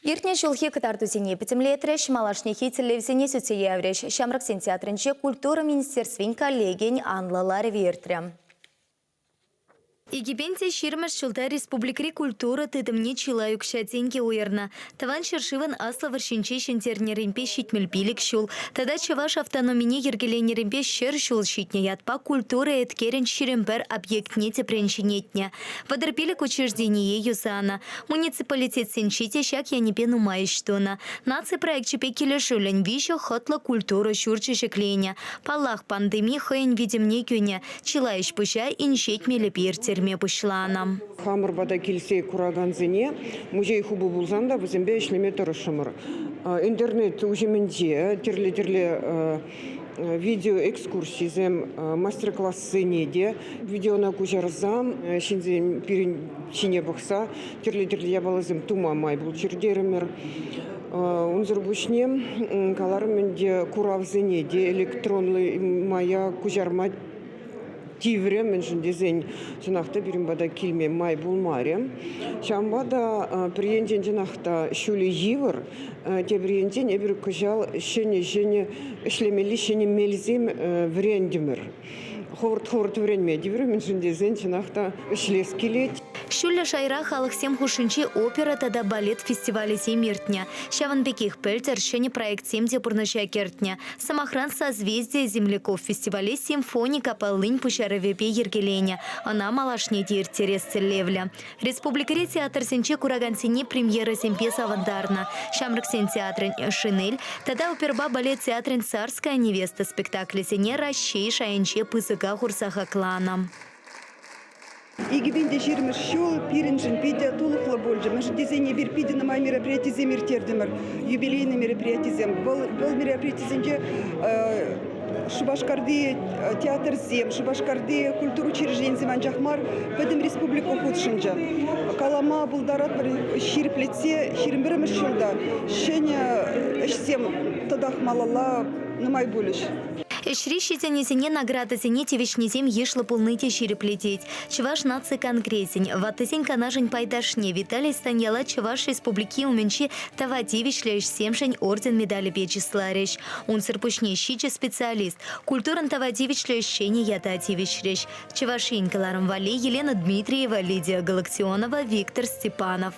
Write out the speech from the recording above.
Иртне шулхи катартузине пятимлетреш малашнехи телевизине сутеевреш. Шамраксен театрынче культура министерствин коллегень анлалар вертря. Египенте ширмаш шулта республикари культура тыдымне чилаюк шатенке уерна. Таван шершиван асла варшинче шентернеремпе щитмельпилик шул. Тада чаваш автономине ергеленеремпе шер шул щитне ятпа культура эткерен ширемпер объектне тепренченетне. Вадрпилик учреждение юзана. Муниципалитет сенчите щак янипену майштуна. Наци проект чепе келешулен вище хотла культура шурчише кленя. Палах пандемии хоен видимне кюня. Чилаиш пуща инщет мелепиртер. Хамырбада келсе кураганзыне музей хубы булзанда бізімбе ішлеме тұрышымыр. Интернет ұжымінде терлі видео экскурсизм, мастер-классы неде, видеона кужарзам, шинзем шине бақса, терлі ябалызым тумамай бұл жердерімір. Унзыр бұшне каларымінде куравзыне де электронлы мая кужарма тивре меншин дезень жинахта биримбада килме май булмаре. Шамбада приенден жинахта шули йивр, те приенден эбир кужал шене ишлемели шене мелзим врендимер. Ховард вренме дивре меншин дезень жинахта ишлес келет. Шулля шайра халық сем хушинчи опера тада балет фестивале семиртня. Шаванбеких пельтер шене проект сем депурнаща кертня. Самохран созвездия земляков фестивале симфоника полынь пушаровепе ергеленя. Она малашне диртерес целевля. Республикари театр сенче курагансине премьера семпе савандарна. Шамраксен театрын шинель. Тада оперба балет театрын царская невеста спектакля сене расщей шаянче пысыка хурсаха клана. Египенде жеріміз шол, пиринжин, пиде тулықлы болды. Мәші дезене бір пиде на май мероприятие земиртердімір, юбилейный мероприятие зем. Бұл мероприятие земде Шубашкарды театр зем, Шубашкарды культуру учреждение зем анжахмар, бәдім республику худшынжа. Калама бұлдарат бір ширплетсе, ширімбіріміз шолда. Шене ішсем тадақ малала нумай болыш. Шрищи тянесене награда зените вишнезем ешло полныте ширеплететь. Чеваш нации конгрессень. Ватысень канажень пайдашне. Виталий Станьяла Чеваш республики уменьши тавативич лишь семшень орден медали печисларищ. Он серпушне щиче специалист. Культуран тавативич лишь щене ятативич речь. Чевашинь Каларам Вали, Елена Дмитриева, Лидия Галактионова, Виктор Степанов.